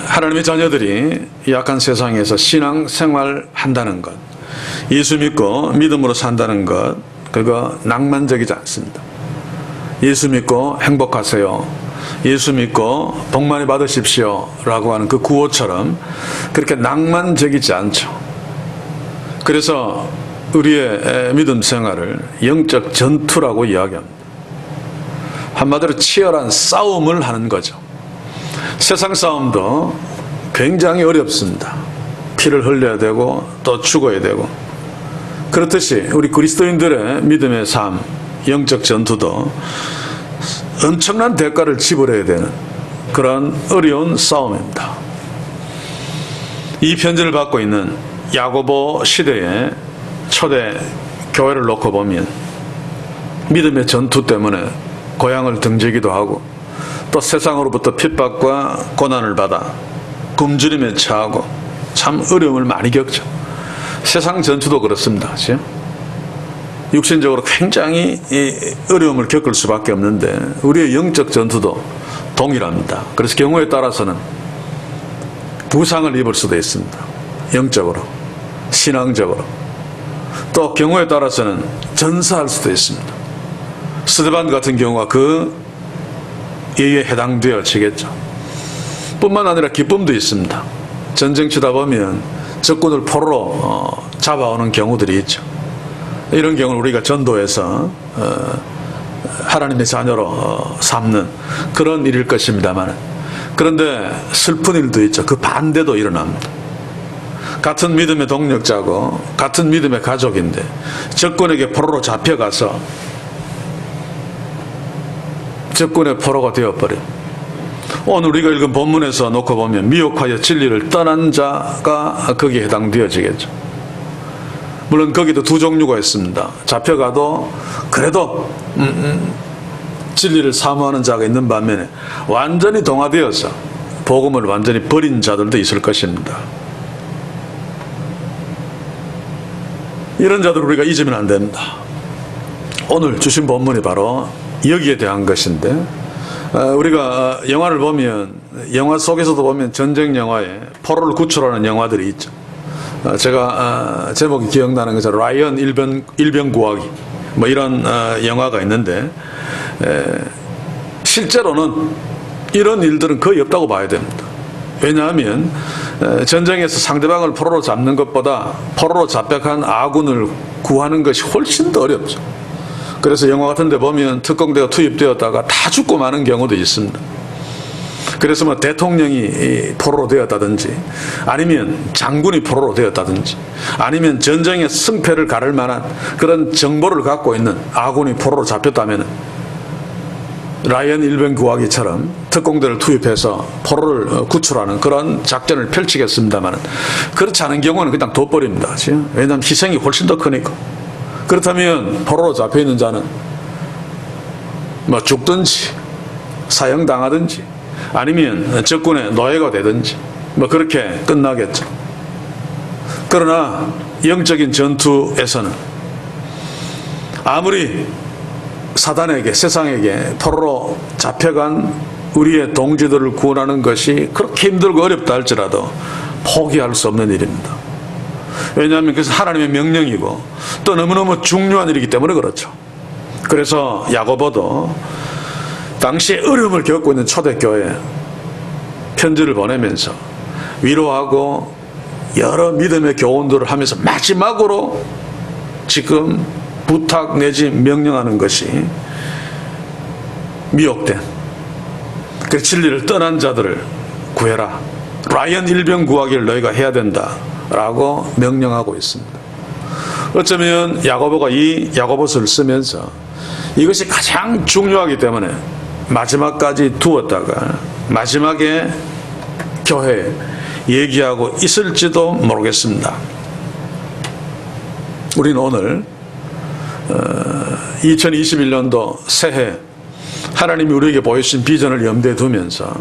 하나님의 자녀들이 약한 세상에서 신앙생활 한다는 것, 예수 믿고 믿음으로 산다는 것, 그거 낭만적이지 않습니다. 예수 믿고 행복하세요, 예수 믿고 복 많이 받으십시오 라고 하는 그 구호처럼 그렇게 낭만적이지 않죠. 그래서 우리의 믿음 생활을 영적 전투라고 이야기합니다. 한마디로 치열한 싸움을 하는 거죠. 세상 싸움도 굉장히 어렵습니다. 피를 흘려야 되고 또 죽어야 되고, 그렇듯이 우리 그리스도인들의 믿음의 삶, 영적 전투도 엄청난 대가를 지불해야 되는 그런 어려운 싸움입니다. 이 편지를 받고 있는 야고보 시대의 초대 교회를 놓고 보면 믿음의 전투 때문에 고향을 등지기도 하고 또 세상으로부터 핍박과 고난을 받아 굶주림에 처하고 참 어려움을 많이 겪죠. 세상 전투도 그렇습니다. 그렇죠? 육신적으로 굉장히 어려움을 겪을 수밖에 없는데 우리의 영적 전투도 동일합니다. 그래서 경우에 따라서는 부상을 입을 수도 있습니다. 영적으로, 신앙적으로. 또 경우에 따라서는 전사할 수도 있습니다. 스데반 같은 경우가 그 예에 해당되어지겠죠. 뿐만 아니라 기쁨도 있습니다. 전쟁 치다 보면 적군을 포로로 잡아오는 경우들이 있죠. 이런 경우는 우리가 전도해서 하나님의 자녀로 삼는 그런 일일 것입니다만, 그런데 슬픈 일도 있죠. 그 반대도 일어납니다. 같은 믿음의 동력자고 같은 믿음의 가족인데 적군에게 포로로 잡혀가서 적군의 포로가 되어버려. 오늘 우리가 읽은 본문에서 놓고 보면 미혹하여 진리를 떠난 자가 거기에 해당되어지겠죠. 물론 거기도 두 종류가 있습니다. 잡혀가도 그래도 진리를 사모하는 자가 있는 반면에 완전히 동화되어서 복음을 완전히 버린 자들도 있을 것입니다. 이런 자들을 우리가 잊으면 안 됩니다. 오늘 주신 본문이 바로 여기에 대한 것인데, 우리가 영화를 보면 영화 속에서도 보면 전쟁 영화에 포로를 구출하는 영화들이 있죠. 제가 제목이 기억나는 것은 라이언 일병 구하기 뭐 이런 영화가 있는데, 실제로는 이런 일들은 거의 없다고 봐야 됩니다. 왜냐하면 전쟁에서 상대방을 포로로 잡는 것보다 포로로 잡혀간 아군을 구하는 것이 훨씬 더 어렵죠. 그래서 영화 같은 데 보면 특공대가 투입되었다가 다 죽고 마는 경우도 있습니다. 그래서 뭐 대통령이 포로로 되었다든지, 아니면 장군이 포로로 되었다든지, 아니면 전쟁의 승패를 가를 만한 그런 정보를 갖고 있는 아군이 포로로 잡혔다면 라이언 일병 구하기처럼 특공대를 투입해서 포로를 구출하는 그런 작전을 펼치겠습니다만, 그렇지 않은 경우는 그냥 둬버립니다. 왜냐하면 희생이 훨씬 더 크니까. 그렇다면 포로로 잡혀있는 자는 뭐 죽든지 사형당하든지 아니면 적군의 노예가 되든지 뭐 그렇게 끝나겠죠. 그러나 영적인 전투에서는 아무리 사단에게, 세상에게 포로로 잡혀간 우리의 동지들을 구원하는 것이 그렇게 힘들고 어렵다 할지라도 포기할 수 없는 일입니다. 왜냐하면 그것은 하나님의 명령이고 또 너무너무 중요한 일이기 때문에 그렇죠. 그래서 야고보도 당시에 어려움을 겪고 있는 초대교회에 편지를 보내면서 위로하고 여러 믿음의 교훈들을 하면서 마지막으로 지금 부탁 내지 명령하는 것이 미혹된, 그 진리를 떠난 자들을 구해라. 라이언 일병 구하기를 너희가 해야 된다 라고 명령하고 있습니다. 어쩌면 야고보가 이 야고보서를 쓰면서 이것이 가장 중요하기 때문에 마지막까지 두었다가 마지막에 교회에 얘기하고 있을지도 모르겠습니다. 우리는 오늘 2021년도 새해 하나님이 우리에게 보여주신 비전을 염두에 두면서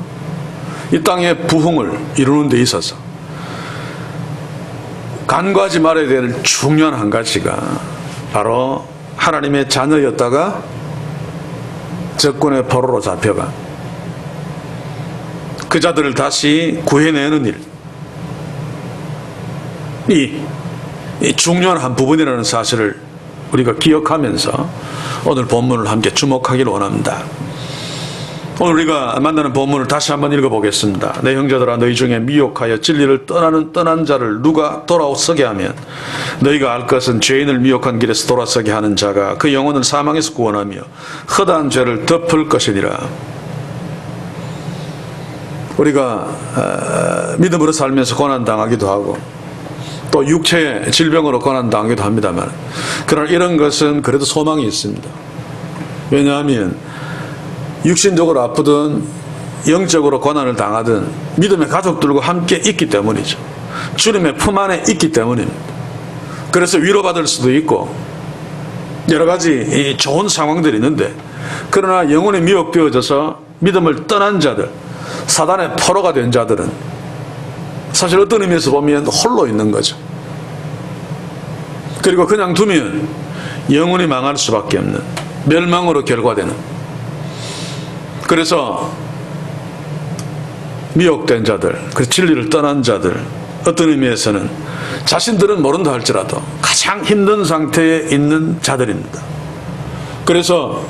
이 땅의 부흥을 이루는 데 있어서 간과하지 말아야 될 중요한 한 가지가 바로 하나님의 자녀였다가 적군의 포로로 잡혀가 그 자들을 다시 구해내는 일, 이 중요한 한 부분이라는 사실을 우리가 기억하면서 오늘 본문을 함께 주목하기를 원합니다. 오늘 우리가 만나는 본문을 다시 한번 읽어보겠습니다. 내 형제들아, 너희 중에 미혹하여 진리를 떠난 자를 누가 돌아서게 하면 너희가 알 것은 죄인을 미혹한 길에서 돌아서게 하는 자가 그 영혼을 사망에서 구원하며 허다한 죄를 덮을 것이니라. 우리가 믿음으로 살면서 고난당하기도 하고 또 육체의 질병으로 고난당하기도 합니다만, 그러나 이런 것은 그래도 소망이 있습니다. 왜냐하면 육신적으로 아프든 영적으로 고난을 당하든 믿음의 가족들과 함께 있기 때문이죠. 주님의 품 안에 있기 때문입니다. 그래서 위로받을 수도 있고 여러 가지 좋은 상황들이 있는데, 그러나 영혼이 미혹되어져서 믿음을 떠난 자들, 사단의 포로가 된 자들은 사실 어떤 의미에서 보면 홀로 있는 거죠. 그리고 그냥 두면 영혼이 망할 수밖에 없는, 멸망으로 결과되는. 그래서 미혹된 자들, 그 진리를 떠난 자들, 어떤 의미에서는 자신들은 모른다 할지라도 가장 힘든 상태에 있는 자들입니다. 그래서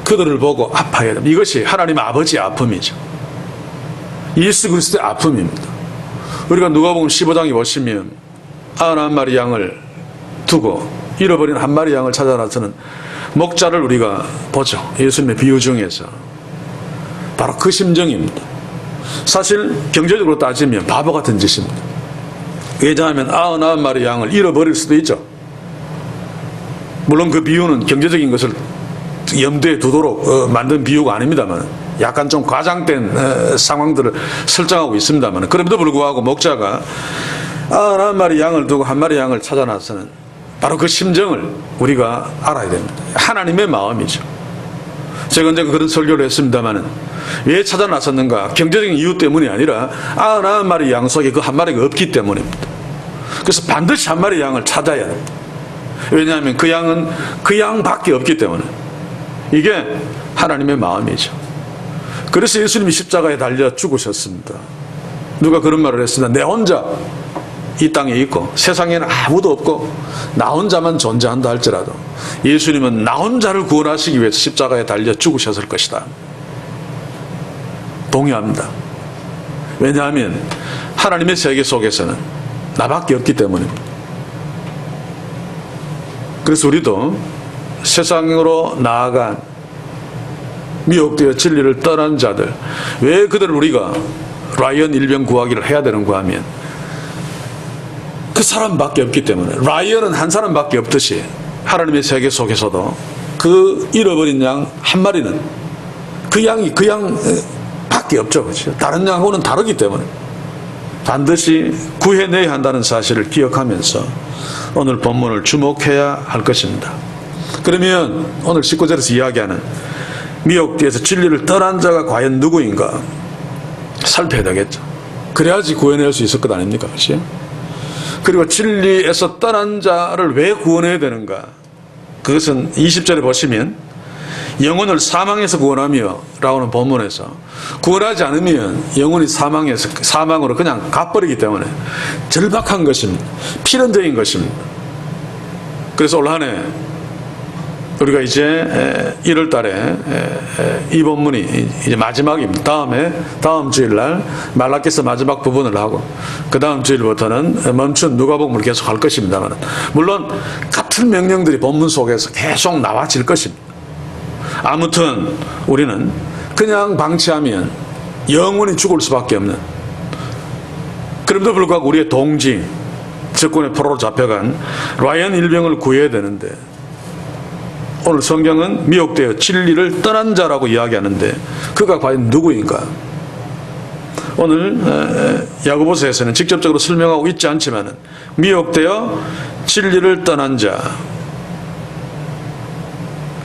그들을 보고 아파야 됩니다. 이것이 하나님 아버지의 아픔이죠. 예수 그리스도의 아픔입니다. 우리가 누가복음 15장에 보시면 91마리 양을 두고 잃어버린 한 마리 양을 찾아 나서는 목자를 우리가 보죠. 예수님의 비유 중에서. 바로 그 심정입니다. 사실 경제적으로 따지면 바보 같은 짓입니다. 왜냐하면 99마리 양을 잃어버릴 수도 있죠. 물론 그 비유는 경제적인 것을 염두에 두도록 만든 비유가 아닙니다만, 약간 좀 과장된 상황들을 설정하고 있습니다만, 그럼에도 불구하고 목자가 91마리 양을 두고 한 마리 양을 찾아 나서는 바로 그 심정을 우리가 알아야 됩니다. 하나님의 마음이죠. 제가 언제 그런 설교를 했습니다만, 왜 찾아 나섰는가? 경제적인 이유 때문이 아니라 99마리 양 속에 그 한 마리가 없기 때문입니다. 그래서 반드시 한 마리 양을 찾아야 됩니다. 왜냐하면 그 양은 그 양밖에 없기 때문에. 이게 하나님의 마음이죠. 그래서 예수님이 십자가에 달려 죽으셨습니다. 누가 그런 말을 했습니다. 내 혼자 이 땅에 있고 세상에는 아무도 없고 나 혼자만 존재한다 할지라도 예수님은 나 혼자를 구원하시기 위해서 십자가에 달려 죽으셨을 것이다. 동의합니다. 왜냐하면 하나님의 세계 속에서는 나밖에 없기 때문입니다. 그래서 우리도 세상으로 나아간 미혹되어 진리를 떠난 자들, 왜 그들을 우리가 라이언 일병 구하기를 해야 되는가 하면 그 사람밖에 없기 때문에. 라이언은 한 사람밖에 없듯이 하나님의 세계 속에서도 그 잃어버린 양 한 마리는 그 양이 그 양밖에 없죠. 그렇죠? 다른 양하고는 다르기 때문에 반드시 구해내야 한다는 사실을 기억하면서 오늘 본문을 주목해야 할 것입니다. 그러면 오늘 19절에서 이야기하는 미혹되어서 진리를 떠난 자가 과연 누구인가 살펴야 되겠죠. 그래야지 구해낼 수 있을 것 아닙니까? 그렇지? 그리고 진리에서 떠난 자를 왜 구원해야 되는가? 그것은 20절에 보시면 영혼을 사망에서 구원하며 라고는 본문에서 구원하지 않으면 영혼이 사망으로 그냥 가버리기 때문에 절박한 것입니다. 필연적인 것입니다. 그래서 올 한 해 우리가 이제 1월 달에 이 본문이 이제 마지막입니다. 다음 주일날 말라기서 마지막 부분을 하고 그 다음 주일부터는 멈춘 누가복음을 계속 할 것입니다만, 물론 같은 명령들이 본문 속에서 계속 나와질 것입니다. 아무튼 우리는 그냥 방치하면 영원히 죽을 수밖에 없는, 그럼에도 불구하고 우리의 동지, 적군의 포로로 잡혀간 라이언 일병을 구해야 되는데, 오늘 성경은 미혹되어 진리를 떠난 자라고 이야기하는데 그가 과연 누구인가? 오늘 야고보서에서는 직접적으로 설명하고 있지 않지만 미혹되어 진리를 떠난 자,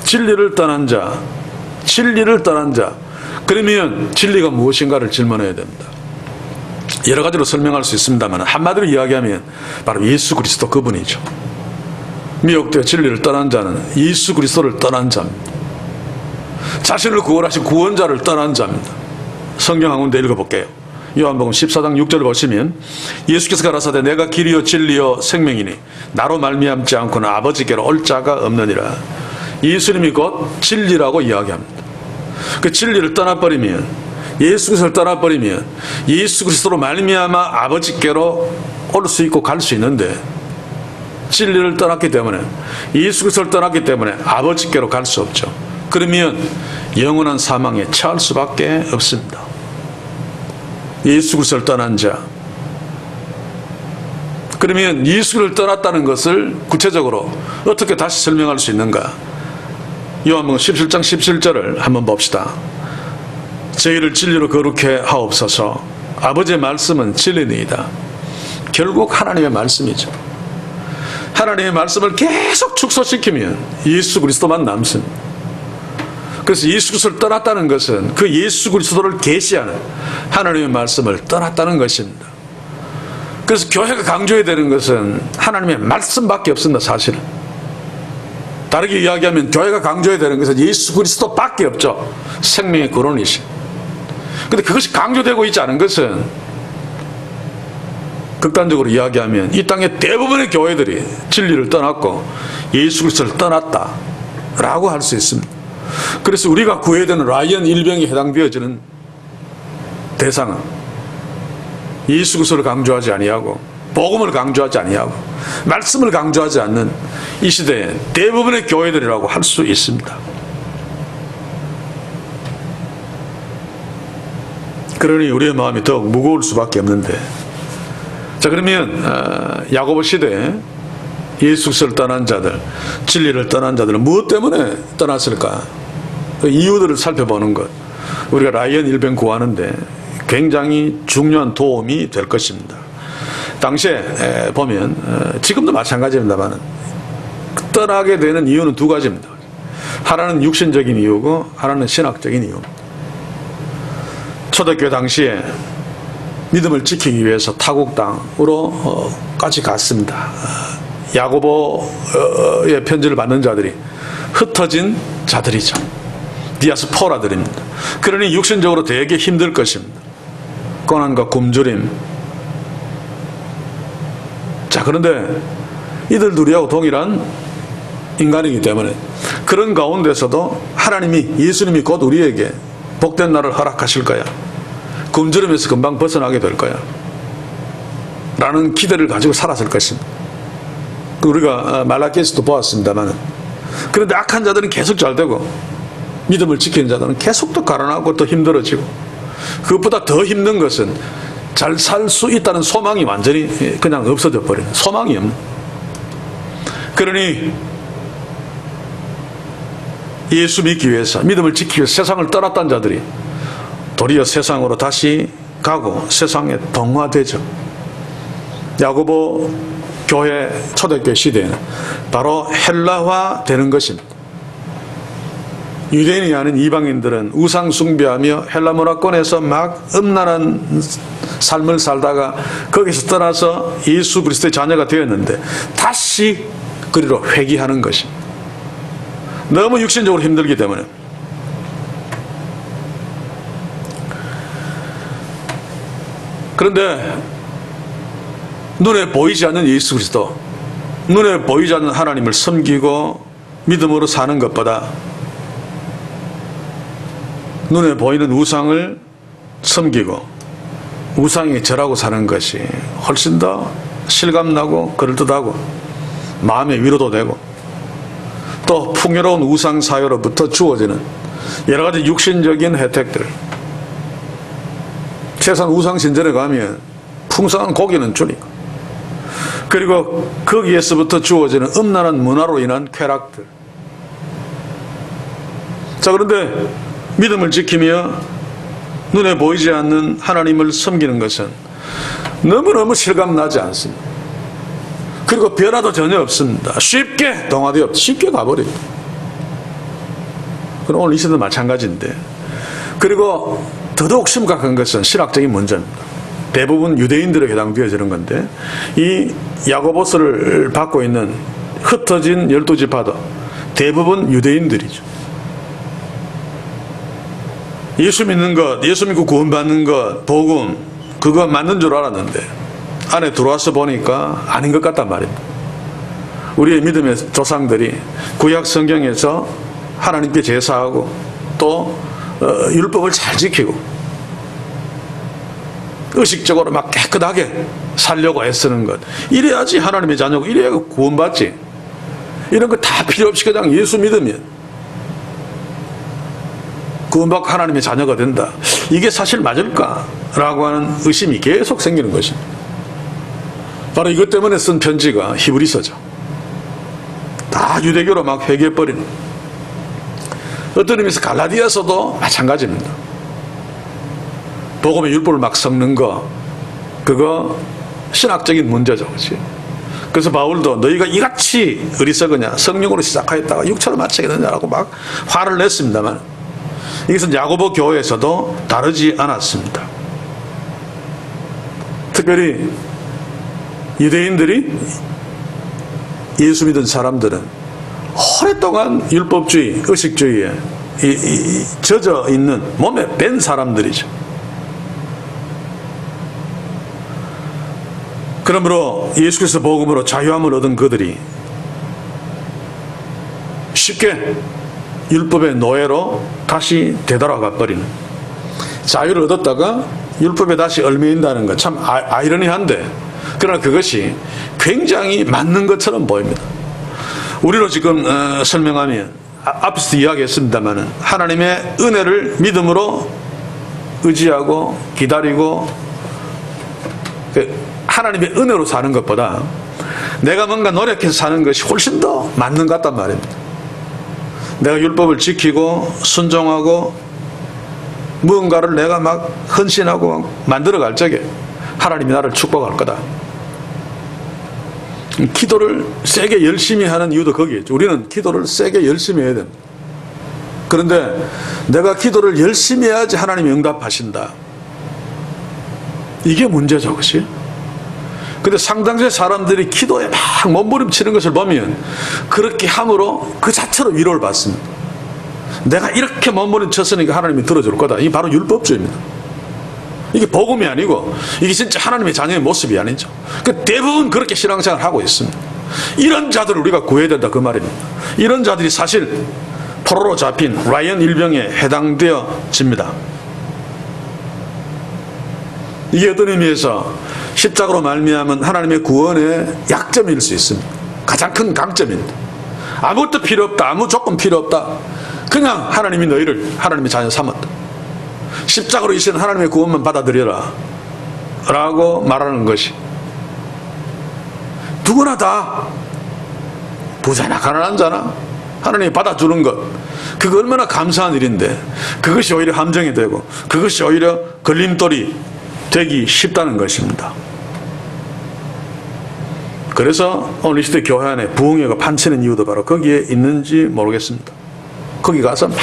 진리를 떠난 자, 진리를 떠난 자. 그러면 진리가 무엇인가를 질문해야 됩니다. 여러 가지로 설명할 수 있습니다만 한마디로 이야기하면 바로 예수 그리스도 그분이죠. 미혹되어 진리를 떠난 자는 예수 그리스도를 떠난 자입니다. 자신을 구원하신 구원자를 떠난 자입니다. 성경 한 군데 읽어볼게요. 요한복음 14장 6절 보시면 예수께서 가라사대 내가 길이요 진리요 생명이니 나로 말미암지 않고는 아버지께로 올 자가 없느니라. 예수님이 곧 진리라고 이야기합니다. 그 진리를 떠나버리면, 예수 그리스도를 떠나버리면 예수 그리스도로 말미암아 아버지께로 올 수 있고 갈 수 있는데, 진리를 떠났기 때문에, 예수 그리스도를 떠났기 때문에 아버지께로 갈 수 없죠. 그러면 영원한 사망에 처할 수밖에 없습니다. 예수 그리스도를 떠난 자. 그러면 예수를 떠났다는 것을 구체적으로 어떻게 다시 설명할 수 있는가? 요한복음 17장 17절을 한번 봅시다. 저희를 진리로 거룩해 하옵소서. 아버지의 말씀은 진리니이다. 결국 하나님의 말씀이죠. 하나님의 말씀을 계속 축소시키면 예수 그리스도만 남습니다. 그래서 예수 그리스도를 떠났다는 것은 그 예수 그리스도를 계시하는 하나님의 말씀을 떠났다는 것입니다. 그래서 교회가 강조해야 되는 것은 하나님의 말씀밖에 없습니다. 사실은. 다르게 이야기하면 교회가 강조해야 되는 것은 예수 그리스도밖에 없죠. 생명의 근원이신. 그런데 그것이 강조되고 있지 않은 것은, 극단적으로 이야기하면 이 땅의 대부분의 교회들이 진리를 떠났고 예수 그리스도를 떠났다라고 할 수 있습니다. 그래서 우리가 구해야 되는 라이언 일병에 해당되어지는 대상은 예수 그리스도를 강조하지 아니하고 복음을 강조하지 아니하고 말씀을 강조하지 않는 이 시대의 대부분의 교회들이라고 할 수 있습니다. 그러니 우리의 마음이 더욱 무거울 수밖에 없는데, 자, 그러면 야고보 시대에 예수 그리스도를 떠난 자들, 진리를 떠난 자들은 무엇 때문에 떠났을까? 그 이유들을 살펴보는 것, 우리가 라이언 일병 구하는데 굉장히 중요한 도움이 될 것입니다. 당시에 보면 지금도 마찬가지입니다만 떠나게 되는 이유는 두 가지입니다. 하나는 육신적인 이유고 하나는 신학적인 이유입니다. 초대교회 당시에 믿음을 지키기 위해서 타국 땅으로 까지 갔습니다. 야고보의 편지를 받는 자들이 흩어진 자들이죠. 디아스포라들입니다. 그러니 육신적으로 되게 힘들 것입니다. 고난과 굶주림. 자, 그런데 이들도 우리하고 동일한 인간이기 때문에 그런 가운데서도 하나님이, 예수님이 곧 우리에게 복된 날을 허락하실 거야. 굶주림에서 금방 벗어나게 될 거야. 라는 기대를 가지고 살았을 것입니다. 우리가 말라기에서도 보았습니다만, 그런데 악한 자들은 계속 잘 되고 믿음을 지키는 자들은 계속 또 가난하고 또 힘들어지고, 그것보다 더 힘든 것은 잘 살 수 있다는 소망이 완전히 그냥 없어져 버리는, 소망이 없는. 그러니 예수 믿기 위해서, 믿음을 지키기 위해서 세상을 떠났던 자들이 도리어 세상으로 다시 가고 세상에 동화되죠. 야고보 교회, 초대교회 시대에는 바로 헬라화 되는 것입니다. 유대인이 아닌 이방인들은 우상 숭배하며 헬라 문화권에서 막 음란한 삶을 살다가 거기서 떠나서 예수 그리스도의 자녀가 되었는데 다시 그리로 회귀하는 것입니다. 너무 육신적으로 힘들기 때문에. 그런데 눈에 보이지 않는 예수 그리스도, 눈에 보이지 않는 하나님을 섬기고 믿음으로 사는 것보다 눈에 보이는 우상을 섬기고 우상에 절하고 사는 것이 훨씬 더 실감나고 그럴듯하고 마음의 위로도 되고, 또 풍요로운 우상 사회로부터 주어지는 여러 가지 육신적인 혜택들, 최소한 우상 신전에 가면 풍성한 고기는 주니까, 그리고 거기에서부터 주어지는 음란한 문화로 인한 쾌락들. 자, 그런데 믿음을 지키며 눈에 보이지 않는 하나님을 섬기는 것은 너무너무 실감나지 않습니다. 그리고 변화도 전혀 없습니다. 쉽게 동화되어 쉽게 가버립니다. 그럼 오늘 이 시대도 마찬가지인데, 그리고 더더욱 심각한 것은 신학적인 문제입니다. 대부분 유대인들에 해당되어지는 건데, 이 야고보서를 받고 있는 흩어진 12지파도 대부분 유대인들이죠. 예수 믿는 것, 예수 믿고 구원받는 것, 복음, 그거 맞는 줄 알았는데 안에 들어와서 보니까 아닌 것 같단 말입니다. 우리의 믿음의 조상들이 구약 성경에서 하나님께 제사하고 또 율법을 잘 지키고 의식적으로 막 깨끗하게 살려고 애쓰는 것, 이래야지 하나님의 자녀고 이래야 구원받지. 이런 거 다 필요 없이 그냥 예수 믿으면 구원받고 하나님의 자녀가 된다. 이게 사실 맞을까라고 하는 의심이 계속 생기는 것입니다. 바로 이것 때문에 쓴 편지가 히브리서죠. 다 유대교로 막 회개해버리는, 어떤 의미에서 갈라디아서도 마찬가지입니다. 복음의 율법을 막 섞는 거, 그거 신학적인 문제죠. 그렇지? 그래서 바울도 너희가 이같이 어리석으냐, 성령으로 시작하였다가 육체로 마치겠느냐라고 막 화를 냈습니다만, 이것은 야고보 교회에서도 다르지 않았습니다. 특별히 유대인들이, 예수 믿은 사람들은 오랫동안 율법주의, 의식주의에 젖어 있는, 몸에 밴 사람들이죠. 그러므로 예수께서 복음으로 자유함을 얻은 그들이 쉽게 율법의 노예로 다시 되돌아가 버리는, 자유를 얻었다가 율법에 다시 얽매인다는 것 참 아이러니한데, 그러나 그것이 굉장히 맞는 것처럼 보입니다. 우리로 지금 설명하면 앞에서 이야기했습니다만 하나님의 은혜를 믿음으로 의지하고 기다리고 하나님의 은혜로 사는 것보다 내가 뭔가 노력해서 사는 것이 훨씬 더 맞는 것 같단 말입니다. 내가 율법을 지키고 순종하고 무언가를 내가 막 헌신하고 만들어갈 적에 하나님이 나를 축복할 거다. 기도를 세게 열심히 하는 이유도 거기에, 우리는 기도를 세게 열심히 해야 됩니다. 그런데 내가 기도를 열심히 해야지 하나님이 응답하신다, 이게 문제죠. 그렇지? 근데 상당수의 사람들이 기도에 막 몸부림치는 것을 보면 그렇게 함으로 그 자체로 위로를 받습니다. 내가 이렇게 몸부림쳤으니까 하나님이 들어줄 거다. 이게 바로 율법주의입니다. 이게 복음이 아니고 이게 진짜 하나님의 자녀의 모습이 아니죠. 대부분 그렇게 신앙생활을 하고 있습니다. 이런 자들을 우리가 구해야 된다, 그 말입니다. 이런 자들이 사실 포로로 잡힌 라이언 일병에 해당되어집니다. 이게 어떤 의미에서 십자가로 말미암은 하나님의 구원의 약점일 수 있습니다. 가장 큰 강점입니다. 아무것도 필요 없다, 아무 조건 필요 없다, 그냥 하나님이 너희를 하나님의 자녀 삼았다, 십자가로 이신 하나님의 구원만 받아들여라 라고 말하는 것이, 누구나 다 부자나 가난한 자나 하나님이 받아주는 것, 그거 얼마나 감사한 일인데 그것이 오히려 함정이 되고 그것이 오히려 걸림돌이 되기 쉽다는 것입니다. 그래서 오늘 이 시대 교회 안에 부흥회가 판치는 이유도 바로 거기에 있는지 모르겠습니다. 거기 가서 막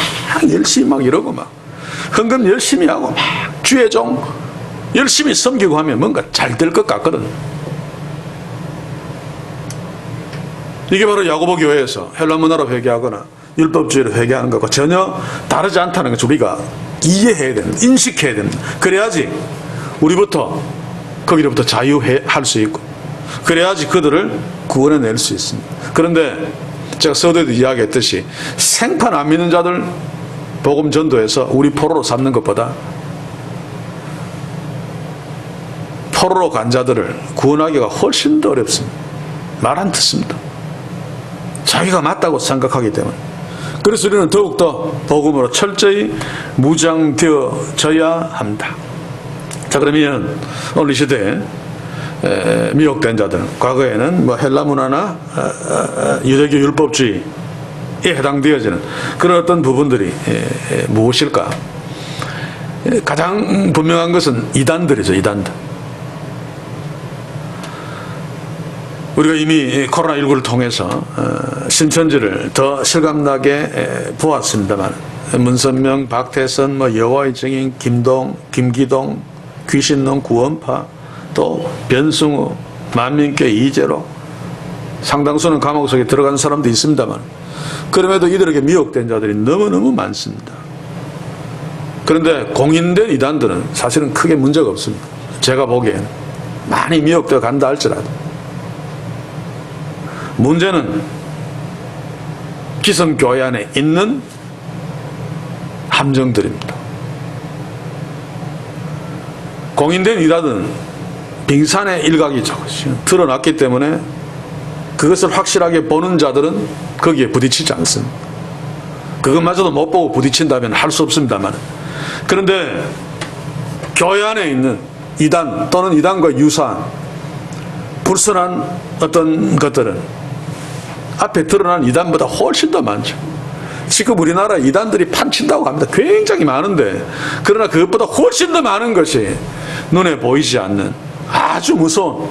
열심히 막 이러고 막 헌금 열심히 하고 막 주의 종 열심히 섬기고 하면 뭔가 잘 될 것 같거든. 이게 바로 야고보 교회에서 헬라 문화로 회개하거나 율법주의로 회개하는 것과 전혀 다르지 않다는 것을 우리가 이해해야 됩니다. 인식해야 됩니다. 그래야지 우리부터 거기로부터 자유할 수 있고, 그래야지 그들을 구원해낼 수 있습니다. 그런데 제가 서두에도 이야기했듯이 생판 안 믿는 자들 복음 전도해서 우리 포로로 삼는 것보다 포로로 간 자들을 구원하기가 훨씬 더 어렵습니다. 말 안 듣습니다. 자기가 맞다고 생각하기 때문에. 그래서 우리는 더욱더 복음으로 철저히 무장되어져야 합니다. 자, 그러면 오늘 이 시대에 미혹된 자들, 과거에는 뭐 헬라 문화나 유대교 율법주의에 해당되어지는 그런 어떤 부분들이 무엇일까? 가장 분명한 것은 이단들이죠. 이단들. 우리가 이미 코로나19를 통해서 신천지를 더 실감나게 보았습니다만, 문선명, 박태선, 여호와의 증인, 김기동, 귀신론, 구원파, 또 변승우, 만민교회 이재로, 상당수는 감옥 속에 들어간 사람도 있습니다만, 그럼에도 이들에게 미혹된 자들이 너무너무 많습니다. 그런데 공인된 이단들은 사실은 크게 문제가 없습니다. 제가 보기에는 많이 미혹되어 간다 할지라도 문제는 기성교회 안에 있는 함정들입니다. 공인된 이단은 빙산의 일각이 드러났기 때문에 그것을 확실하게 보는 자들은 거기에 부딪히지 않습니다. 그것마저도 못 보고 부딪힌다면 할 수 없습니다만, 그런데 교회 안에 있는 이단 또는 이단과 유사한 불순한 어떤 것들은 앞에 드러난 이단보다 훨씬 더 많죠. 지금 우리나라 이단들이 판친다고 합니다. 굉장히 많은데, 그러나 그것보다 훨씬 더 많은 것이 눈에 보이지 않는 아주 무서운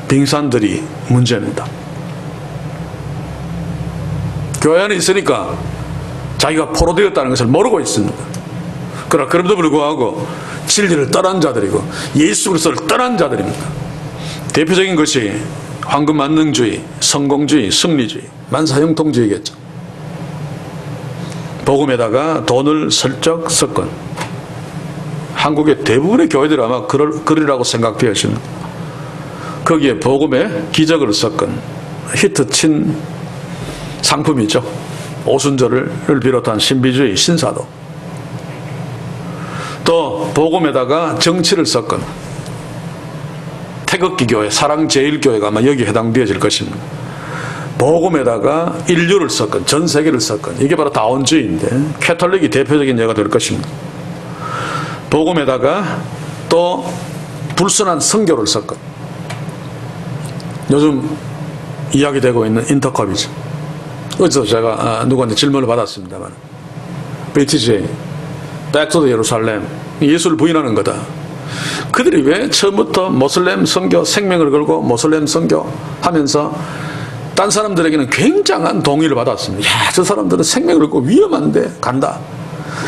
빙산들이 문제입니다. 교회 안에 있으니까 자기가 포로되었다는 것을 모르고 있습니다. 그러나 그럼에도 불구하고 진리를 떠난 자들이고 예수 그리스도를 떠난 자들입니다. 대표적인 것이 황금만능주의, 성공주의, 승리주의, 만사형통주의겠죠. 복음에다가 돈을 슬쩍 섞은, 한국의 대부분의 교회들이 아마 그러리라고 생각되어집니다. 거기에 복음에 기적을 섞은 히트친 상품이죠. 오순절을 비롯한 신비주의, 신사도. 또 복음에다가 정치를 섞은 태극기 교회, 사랑제일교회가 아마 여기에 해당되어질 것입니다. 복음에다가 인류를 섞은, 전 세계를 섞은, 이게 바로 다원주의인데 캐톨릭이 대표적인 예가 될 것입니다. 복음에다가 또 불순한 선교를 섞은, 요즘 이야기되고 있는 인터컵이죠. 어디서 제가 누구한테 질문을 받았습니다만, BTJ, Back to the Jerusalem, 예수를 부인하는 거다. 그들이 왜 처음부터 모슬렘 선교, 생명을 걸고 모슬렘 선교 하면서 딴 사람들에게는 굉장한 동의를 받았습니다. 야, 저 사람들은 생명을 걸고 위험한데 간다.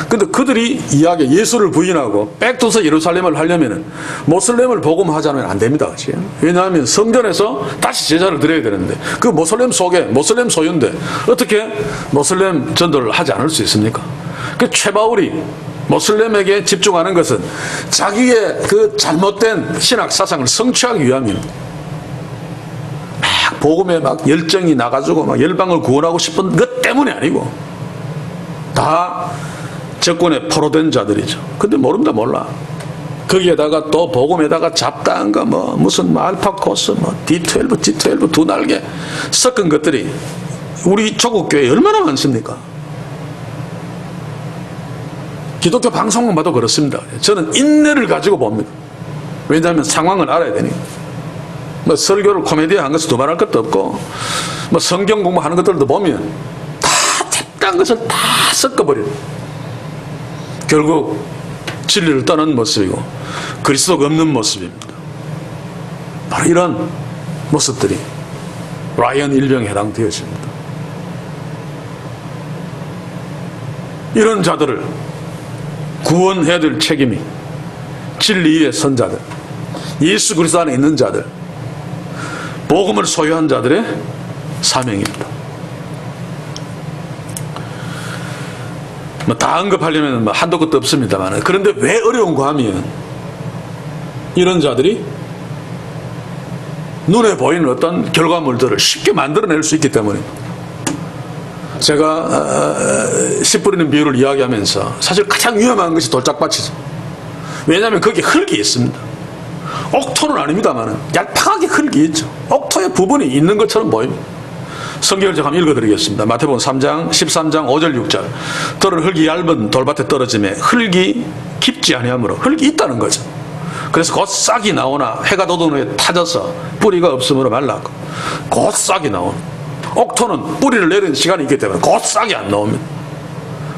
근데 그들이 이야기, 예수를 부인하고 백투서 예루살렘을 하려면 모슬렘을 복음하지 않으면 안 됩니다. 그치? 왜냐하면 성전에서 다시 제자를 드려야 되는데, 그 모슬렘 속에, 모슬렘 소유인데 어떻게 모슬렘 전도를 하지 않을 수 있습니까? 그 최바울이 모슬렘에게 집중하는 것은 자기의 그 잘못된 신학 사상을 성취하기 위함입니다. 막 복음에 막 열정이 나가지고 막 열방을 구원하고 싶은 것 때문이 아니고, 다 적군에 포로된 자들이죠. 근데 모릅니다, 몰라. 거기에다가 또 복음에다가 잡다한 거, 뭐 무슨 알파코스, 뭐 D12, G12 두 날개 섞은 것들이 우리 조국 교회에 얼마나 많습니까? 기독교 방송만 봐도 그렇습니다. 저는 인내를 가지고 봅니다. 왜냐하면 상황을 알아야 되니까. 뭐 설교를 코미디에 한 것을 두말할 것도 없고, 뭐 성경 공부하는 것들도 보면 다 잡다한 것을 다 섞어버려요. 결국 진리를 떠난 모습이고 그리스도가 없는 모습입니다. 바로 이런 모습들이 라이언 일병에 해당되어집니다. 이런 자들을 구원해야 될 책임이 진리 위에 선 자들, 예수 그리스도 안에 있는 자들, 복음을 소유한 자들의 사명입니다. 뭐 다 언급하려면 뭐 한도 끝도 없습니다만, 그런데 왜 어려운가 하면 이런 자들이 눈에 보이는 어떤 결과물들을 쉽게 만들어낼 수 있기 때문에, 제가 씨 뿌리는 비유를 이야기하면서 사실 가장 위험한 것이 돌짝밭이죠. 왜냐하면 거기에 흙이 있습니다. 옥토는 아닙니다만 얄팍하게 흙이 있죠. 옥토의 부분이 있는 것처럼 보입니다. 성경을 제가 한번 읽어드리겠습니다. 마태복음 3장 13장 5절 6절. 들은 흙이 얇은 돌밭에 떨어짐에 흙이 깊지 아니하므로, 흙이 있다는 거죠. 그래서 곧 싹이 나오나 해가 돋은 후에 타져서 뿌리가 없으므로 말랐고, 곧 싹이 나오는. 옥토는 뿌리를 내리는 시간이 있기 때문에 곧 싹이 안 나옵니다.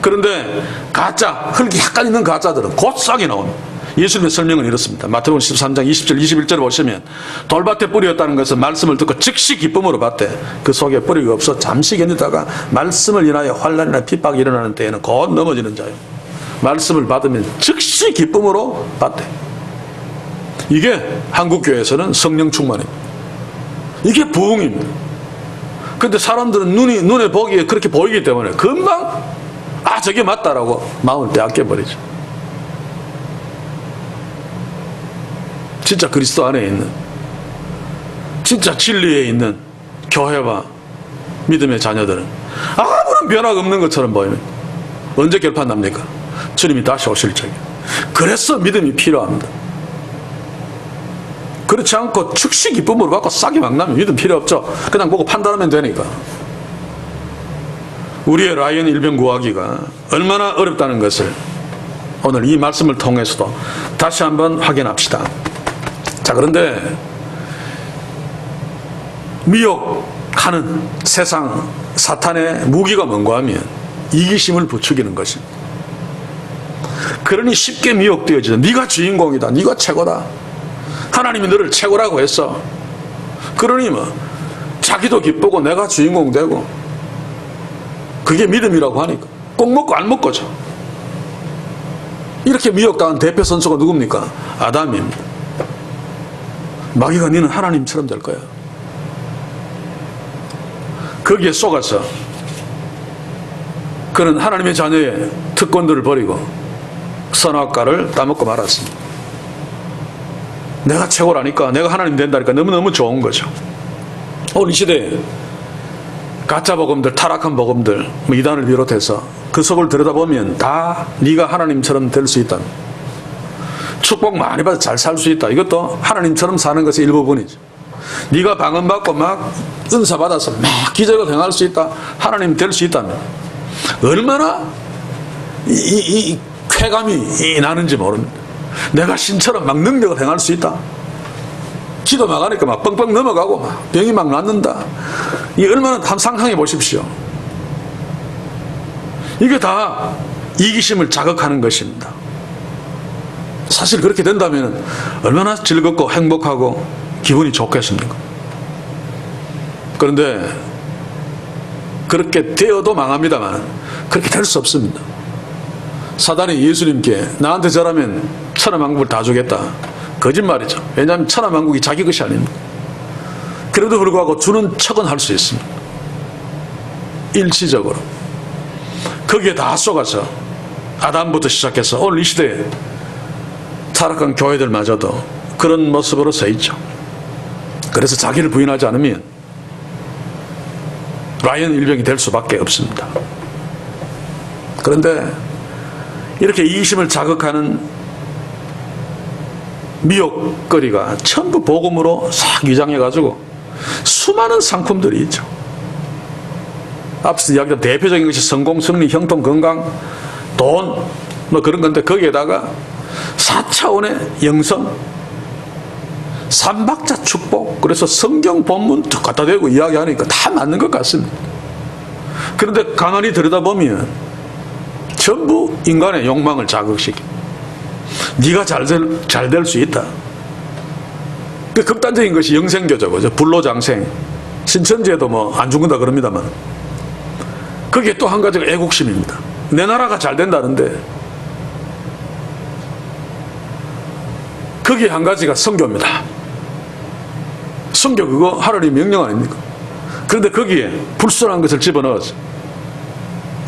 그런데 가짜, 흙이 약간 있는 가짜들은 곧 싹이 나옵니다. 예수님의 설명은 이렇습니다. 마태복음 13장 20절 21절 보시면, 돌밭에 뿌리였다는 것은 말씀을 듣고 즉시 기쁨으로 받되 그 속에 뿌리가 없어 잠시 견디다가 말씀을 인하여 환난이나 핍박이 일어나는 때에는 곧 넘어지는 자요. 말씀을 받으면 즉시 기쁨으로 받되. 이게 한국교회에서는 성령 충만입니다. 이게 부흥입니다. 그런데 사람들은 눈에 보기에 그렇게 보이기 때문에 금방 아, 저게 맞다라고 마음을 빼앗겨버리죠. 진짜 그리스도 안에 있는, 진짜 진리에 있는 교회와 믿음의 자녀들은 아무런 변화가 없는 것처럼 보이면 언제 결판납니까? 주님이 다시 오실 적에. 그래서 믿음이 필요합니다. 그렇지 않고 즉시 기쁨으로 받고 싹이 막 나면 믿음 필요 없죠. 그냥 보고 판단하면 되니까. 우리의 라이언 일병 구하기가 얼마나 어렵다는 것을 오늘 이 말씀을 통해서도 다시 한번 확인합시다. 자, 그런데 미혹하는 세상 사탄의 무기가 뭔가 하면 이기심을 부추기는 것입니다. 그러니 쉽게 미혹되어지죠. 네가 주인공이다. 네가 최고다. 하나님이 너를 최고라고 했어. 그러니 뭐 자기도 기쁘고 내가 주인공 되고, 그게 믿음이라고 하니까 꼭 먹고 안 먹고죠. 이렇게 미혹당한 대표 선수가 누굽니까? 아담입니다. 마귀가 너는 하나님처럼 될 거야. 거기에 속아서 그는 하나님의 자녀의 특권들을 버리고 선악과를 따먹고 말았습니다. 내가 최고라니까, 내가 하나님 된다니까 너무너무 좋은 거죠. 오늘 이 시대에 가짜 복음들, 타락한 복음들, 이단을 비롯해서 그 속을 들여다보면 다 네가 하나님처럼 될 수 있다, 축복 많이 받아 잘 살 수 있다, 이것도 하나님처럼 사는 것의 일부분이죠. 네가 방언받고 막 은사 받아서 막 기적을 행할 수 있다, 하나님 될 수 있다면 얼마나 이 쾌감이 나는지 모릅니다. 내가 신처럼 막 능력을 행할 수 있다, 기도 막 하니까 막 뻥뻥 넘어가고 막 병이 막 낫는다, 이 얼마나 한번 상상해 보십시오. 이게 다 이기심을 자극하는 것입니다. 사실 그렇게 된다면 얼마나 즐겁고 행복하고 기분이 좋겠습니까? 그런데 그렇게 되어도 망합니다만 그렇게 될 수 없습니다. 사단이 예수님께 나한테 저라면 천하만국을 다 주겠다, 거짓말이죠. 왜냐하면 천하만국이 자기 것이 아닙니다. 그래도 불구하고 주는 척은 할 수 있습니다. 일시적으로. 거기에 다 속아서 아담부터 시작해서 오늘 이 시대에 타락한 교회들마저도 그런 모습으로 서 있죠. 그래서 자기를 부인하지 않으면 라이언 일병이 될 수밖에 없습니다. 그런데 이렇게 이기심을 자극하는 미혹거리가 전부 복음으로 싹 위장해가지고 수많은 상품들이 있죠. 앞서 이야기한 대표적인 것이 성공, 승리, 형통, 건강, 돈, 뭐 그런 건데, 거기에다가 4차원의 영성, 삼박자 축복, 그래서 성경 본문 툭 갖다 대고 이야기하니까 다 맞는 것 같습니다. 그런데 가만히 들여다보면 전부 인간의 욕망을 자극시켜. 네가 잘 될 수 있다. 그 극단적인 것이 영생교죠. 불로장생. 신천지에도 뭐 안 죽는다 그럽니다만, 거기에 또 한 가지가 애국심입니다. 내 나라가 잘 된다는데, 거기에 한 가지가 선교입니다. 선교, 그거 하나님 명령 아닙니까? 그런데 거기에 불순한 것을 집어넣어서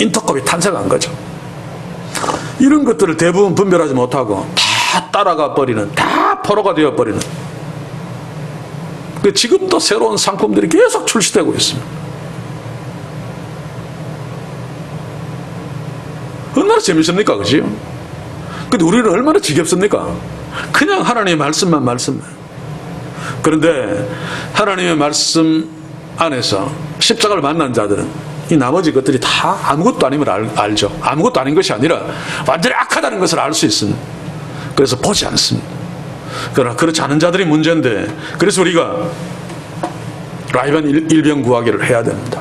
인터컵이 탄생한 거죠. 이런 것들을 대부분 분별하지 못하고 다 따라가 버리는, 다 포로가 되어버리는, 지금도 새로운 상품들이 계속 출시되고 있습니다. 얼마나 재밌습니까? 그지요? 근데 우리는 얼마나 지겹습니까? 그냥 하나님의 말씀만 말씀해. 그런데 하나님의 말씀 안에서 십자가를 만난 자들은 이 나머지 것들이 다 아무것도 아님을 알죠. 아무것도 아닌 것이 아니라 완전히 악하다는 것을 알 수 있습니다. 그래서 보지 않습니다. 그러나 그렇지 않은 자들이 문제인데, 그래서 우리가 라이언 일병 구하기를 해야 됩니다.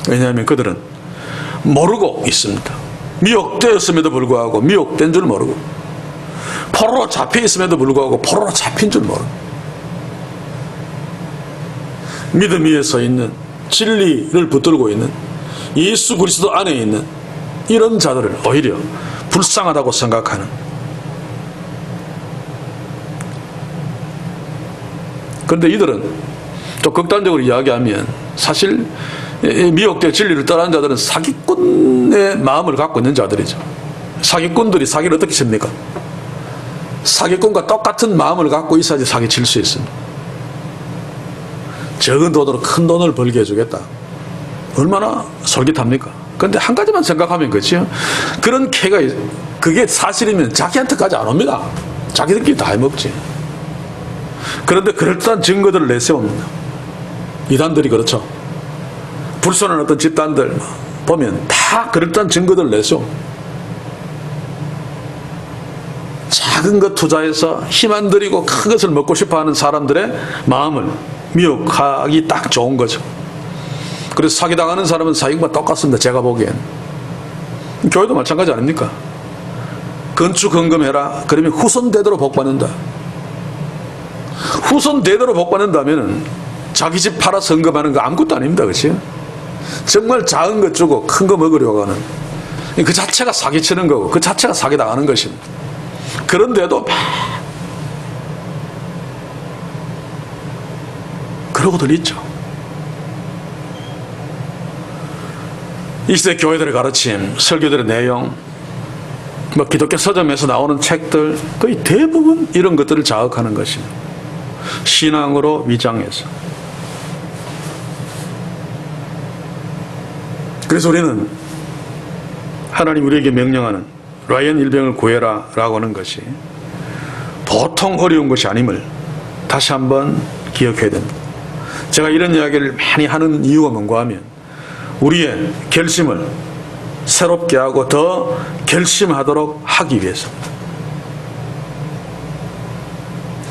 왜냐하면 그들은 모르고 있습니다. 미혹되었음에도 불구하고 미혹된 줄 모르고, 포로로 잡혀 있음에도 불구하고 포로로 잡힌 줄 모르고, 믿음 위에 서 있는, 진리를 붙들고 있는, 예수 그리스도 안에 있는 이런 자들을 오히려 불쌍하다고 생각하는, 그런데 이들은 또 극단적으로 이야기하면 사실 미혹되어 진리를 떠나는 자들은 사기꾼의 마음을 갖고 있는 자들이죠. 사기꾼들이 사기를 어떻게 칩니까? 사기꾼과 똑같은 마음을 갖고 있어야지 사기칠 수 있습니다. 적은 돈으로 큰 돈을 벌게 해주겠다. 얼마나 솔깃합니까? 그런데 한 가지만 생각하면 그렇죠. 그런 캐가 그게 사실이면 자기한테까지 안 옵니다. 자기들끼리 다 해먹지. 그런데 그럴듯한 증거들을 내세웁니다. 이단들이 그렇죠. 불손한 어떤 집단들 보면 다 그럴듯한 증거들을 내세웁니다. 작은 것 투자해서 힘 안 들이고 큰 것을 먹고 싶어하는 사람들의 마음을 미혹하기 딱 좋은 거죠. 그래서 사기당하는 사람은 사기과 똑같습니다. 제가 보기엔. 교회도 마찬가지 아닙니까? 건축 헌금해라. 그러면 후손 대대로 복받는다. 후손 대대로 복받는다면 자기 집 팔아서 헌금하는 거 아무것도 아닙니다. 그렇지? 정말 작은 것 주고 큰 거 먹으려고 하는 그 자체가 사기치는 거고 그 자체가 사기당하는 것입니다. 그런데도 막 그러고들 있죠. 이 시대 교회들의 가르침, 설교들의 내용, 기독교 서점에서 나오는 책들 거의 대부분 이런 것들을 자극하는 것입니다. 신앙으로 위장해서. 그래서 우리는 하나님 우리에게 명령하는 라이언 일병을 구해라 라고 하는 것이 보통 어려운 것이 아님을 다시 한번 기억해야 됩니다. 제가 이런 이야기를 많이 하는 이유가 뭔가 하면 우리의 결심을 새롭게 하고 더 결심하도록 하기 위해서입니다.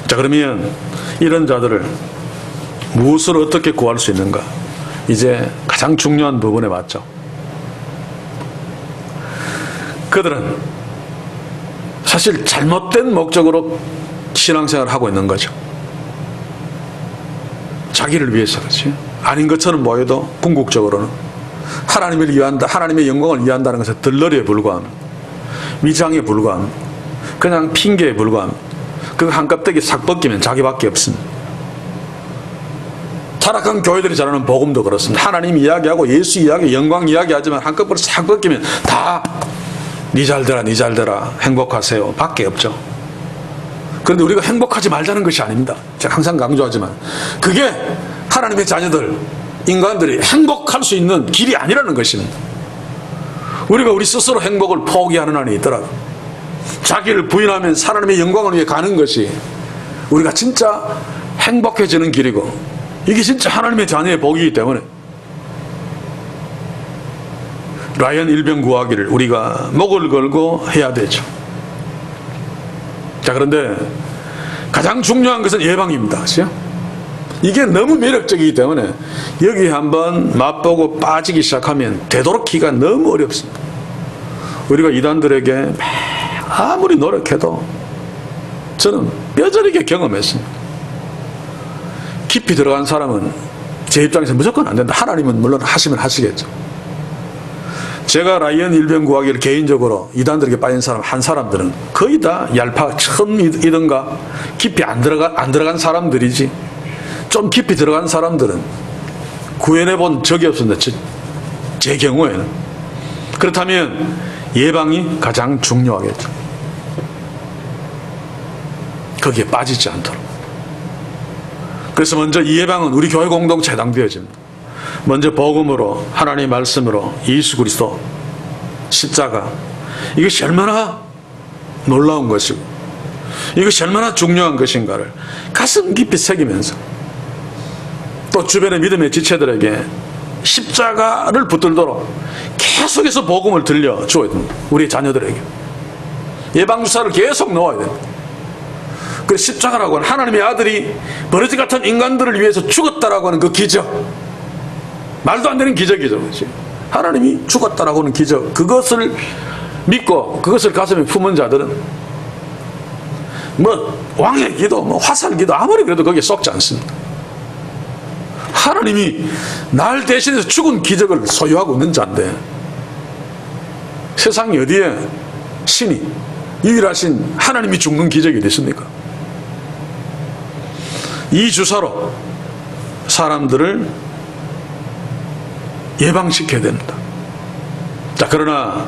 자, 그러면 이런 자들을 무엇으로 어떻게 구할 수 있는가? 이제 가장 중요한 부분에 맞죠. 그들은 사실 잘못된 목적으로 신앙생활을 하고 있는 거죠. 자기를 위해서 그렇지. 아닌 것처럼 보여도 궁극적으로는 하나님을 위한다, 하나님의 영광을 위한다는 것은 들러리에 불과합니다. 위장에 불과합니다. 그냥 핑계에 불과합니다. 그 한 껍데기 싹 벗기면 자기밖에 없습니다. 타락한 교회들이 전하는 복음도 그렇습니다. 하나님 이야기하고 예수 이야기, 영광 이야기하지만 한꺼번에 싹 벗기면 다 니 잘되라, 니 잘되라, 행복하세요 밖에 없죠. 그런데 우리가 행복하지 말자는 것이 아닙니다. 제가 항상 강조하지만 그게 하나님의 자녀들, 인간들이 행복할 수 있는 길이 아니라는 것입니다. 우리가 우리 스스로 행복을 포기하는 한이 있더라도 자기를 부인하면 하나님의 영광을 위해 가는 것이 우리가 진짜 행복해지는 길이고 이게 진짜 하나님의 자녀의 복이기 때문에 라이언 일병 구하기를 우리가 목을 걸고 해야 되죠. 자, 그런데 가장 중요한 것은 예방입니다. 그렇죠? 이게 너무 매력적이기 때문에 여기에 한번 맛보고 빠지기 시작하면 되도록기가 너무 어렵습니다. 우리가 이단들에게 아무리 노력해도 저는 뼈저리게 경험했습니다. 깊이 들어간 사람은 제 입장에서 무조건 안 된다. 하나님은 물론 하시면 하시겠죠. 제가 라이언 일병 구하기를 개인적으로 이단들에게 빠진 사람 한 사람들은 거의 다 얄파 처음이든가 깊이 안 들어간 사람들이지 좀 깊이 들어간 사람들은 구현해 본 적이 없습니다. 제 경우에는. 그렇다면 예방이 가장 중요하겠죠. 거기에 빠지지 않도록. 그래서 먼저 이 예방은 우리 교회 공동체 해당되어집니다. 먼저 복음으로, 하나님의 말씀으로, 예수 그리스도 십자가, 이것이 얼마나 놀라운 것이고 이것이 얼마나 중요한 것인가를 가슴 깊이 새기면서 또 주변의 믿음의 지체들에게 십자가를 붙들도록 계속해서 복음을 들려주어야 됩니다. 우리 자녀들에게 예방주사를 계속 놓아야 됩니다. 그 십자가라고 하는 하나님의 아들이 버러지 같은 인간들을 위해서 죽었다라고 하는 그 기적, 말도 안 되는 기적이죠. 그렇지? 하나님이 죽었다라고 하는 기적, 그것을 믿고 그것을 가슴에 품은 자들은 왕의 기도, 화살 기도 아무리 그래도 거기에 썩지 않습니다. 하나님이 날 대신해서 죽은 기적을 소유하고 있는 자인데 세상에 어디에 신이 유일하신 하나님이 죽는 기적이 있습니까? 이 주사로 사람들을 예방시켜야 됩니다. 자, 그러나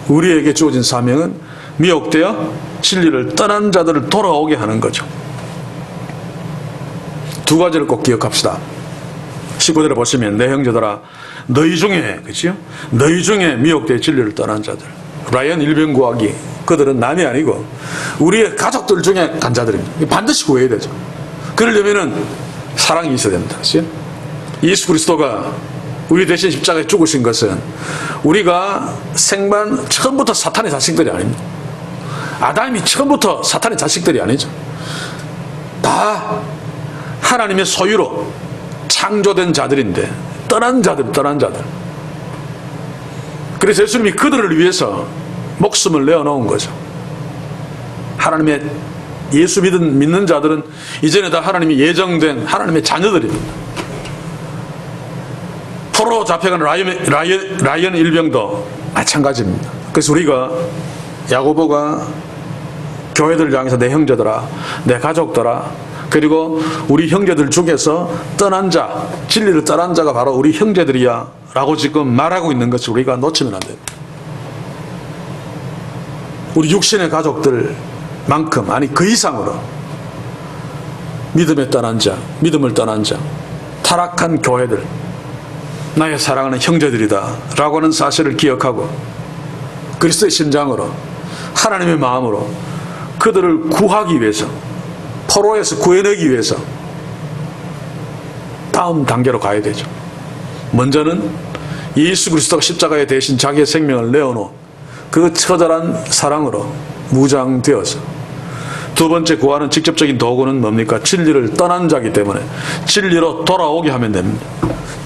우리에게 주어진 사명은 미혹되어 진리를 떠난 자들을 돌아오게 하는 거죠. 두 가지를 꼭 기억합시다. 19절에 보시면 내 형제들아 너희 중에, 그렇죠? 너희 중에 미혹되어 진리를 떠난 자들, 라이언 일병구하기, 그들은 남이 아니고 우리의 가족들 중에 간 자들입니다. 반드시 구해야 되죠. 그러려면은 사랑이 있어야 됩니다. 그렇죠? 예수 그리스도가 우리 대신 십자가에 죽으신 것은 우리가 생만 처음부터 사탄의 자식들이 아닙니다. 아담이 처음부터 사탄의 자식들이 아니죠. 다 하나님의 소유로 창조된 자들인데 떠난 자들. 그래서 예수님이 그들을 위해서 목숨을 내어놓은 거죠. 하나님의 예수 믿는 자들은 이전에 다 하나님이 예정된 하나님의 자녀들입니다. 포로 잡혀간 라이언 일병도 마찬가지입니다. 그래서 우리가 야고보가 교회들을 향해서 내 형제들아, 내 가족들아, 그리고 우리 형제들 중에서 떠난 자, 진리를 떠난 자가 바로 우리 형제들이야 라고 지금 말하고 있는 것을 우리가 놓치면 안 됩니다. 우리 육신의 가족들만큼, 아니 그 이상으로 믿음을 떠난 자, 타락한 교회들, 나의 사랑하는 형제들이다 라고 하는 사실을 기억하고 그리스도의 신장으로, 하나님의 마음으로 그들을 구하기 위해서, 포로에서 구해내기 위해서 다음 단계로 가야 되죠. 먼저는 예수 그리스도가 십자가에 대신 자기의 생명을 내어놓은 그 처절한 사랑으로 무장되어서, 두 번째 구하는 직접적인 도구는 뭡니까? 진리를 떠난 자이기 때문에 진리로 돌아오게 하면 됩니다.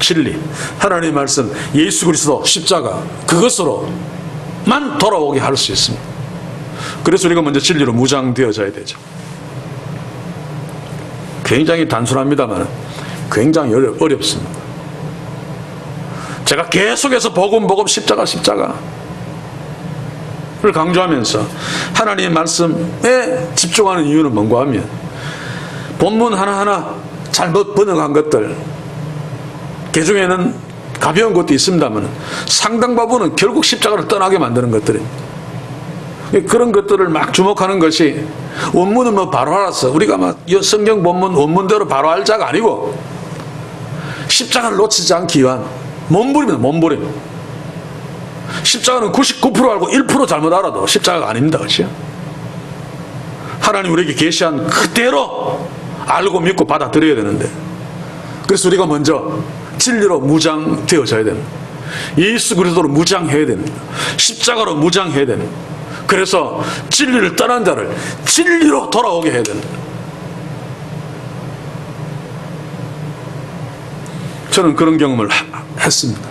진리, 하나님의 말씀, 예수 그리스도 십자가, 그것으로만 돌아오게 할 수 있습니다. 그래서 우리가 먼저 진리로 무장되어져야 되죠. 굉장히 단순합니다만 굉장히 어렵습니다. 제가 계속해서 복음 십자가를 강조하면서 하나님의 말씀에 집중하는 이유는 뭔가 하면, 본문 하나하나 잘못 번역한 것들, 개중에는 가벼운 것도 있습니다만 상당 부분은 결국 십자가를 떠나게 만드는 것들입니다. 그런 것들을 막 주목하는 것이, 원문은 뭐 바로 알았어, 우리가 막 성경 본문 원문대로 바로 알 자가 아니고, 십자가를 놓치지 않기 위한 몸부림입니다. 십자가는 99% 알고 1% 잘못 알아도 십자가가 아닙니다. 그렇죠? 하나님 우리에게 계시한 그대로 알고 믿고 받아들여야 되는데, 그래서 우리가 먼저 진리로 무장되어져야 됩니다. 예수 그리스도로 무장해야 됩니다. 십자가로 무장해야 됩니다. 그래서 진리를 떠난 자를 진리로 돌아오게 해야 됩니다. 저는 그런 경험을 했습니다.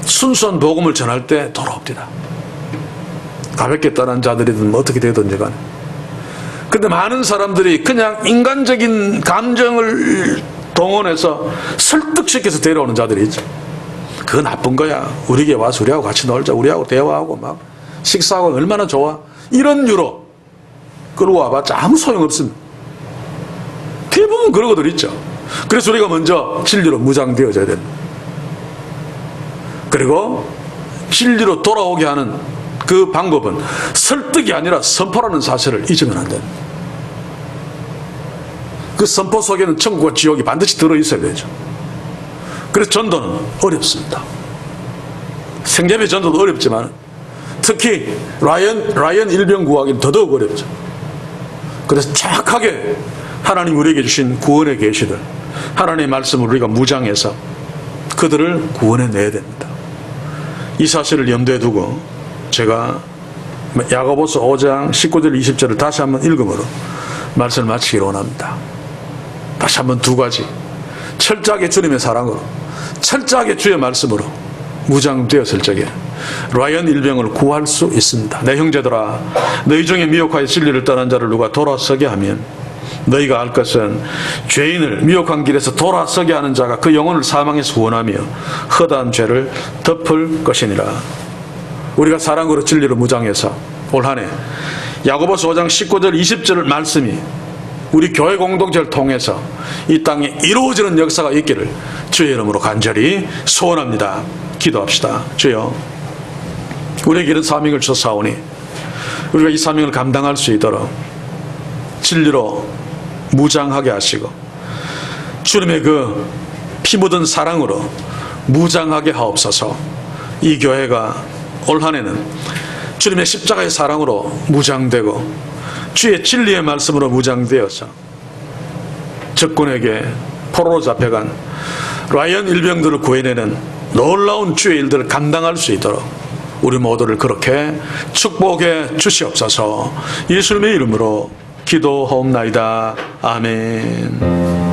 순수한 복음을 전할 때 돌아옵니다. 가볍게 떠난 자들이든 뭐 어떻게 되든지 간에. 근데 많은 사람들이 그냥 인간적인 감정을 동원해서 설득시켜서 데려오는 자들이 있죠. 그거 나쁜 거야. 우리에게 와서 우리하고 같이 놀자. 우리하고 대화하고 막 식사하고 얼마나 좋아. 이런 유로 끌고 와봤자 아무 소용없습니다. 대부분 그러고들 있죠. 그래서 우리가 먼저 진리로 무장되어져야 됩니다. 그리고 진리로 돌아오게 하는 그 방법은 설득이 아니라 선포라는 사실을 잊으면 안 됩니다. 그 선포 속에는 천국과 지옥이 반드시 들어있어야 되죠. 그래서 전도는 어렵습니다. 생자매 전도도 어렵지만 특히 라이언 일병 구하기는 더더욱 어렵죠. 그래서 정확하게 하나님 우리에게 주신 구원의 계시들, 하나님의 말씀을 우리가 무장해서 그들을 구원해내야 됩니다. 이 사실을 염두에 두고 제가 야고보서 5장 19절 20절을 다시 한번 읽음으로 말씀을 마치기를 원합니다. 다시 한번 두 가지, 철저하게 주님의 사랑으로, 철저하게 주의 말씀으로 무장되었을 적에 라이언 일병을 구할 수 있습니다. 내 형제들아, 너희 중에 미혹하여 진리를 떠난 자를 누가 돌아서게 하면 너희가 알 것은 죄인을 미혹한 길에서 돌아서게 하는 자가 그 영혼을 사망에서 구원하며 허다한 죄를 덮을 것이니라. 우리가 사랑으로 진리로 무장해서 올 한 해 야고보서 5장 19절 20절 말씀이 우리 교회 공동체를 통해서 이 땅에 이루어지는 역사가 있기를 주의 이름으로 간절히 소원합니다. 기도합시다. 주여, 우리에게 이런 사명을 주사오니 우리가 이 사명을 감당할 수 있도록 진리로 무장하게 하시고 주님의 그 피 묻은 사랑으로 무장하게 하옵소서. 이 교회가 올 한해는 주님의 십자가의 사랑으로 무장되고 주의 진리의 말씀으로 무장되어서 적군에게 포로로 잡혀간 라이언 일병들을 구해내는 놀라운 주의 일들을 감당할 수 있도록 우리 모두를 그렇게 축복해 주시옵소서. 예수님의 이름으로 기도하옵나이다. 아멘.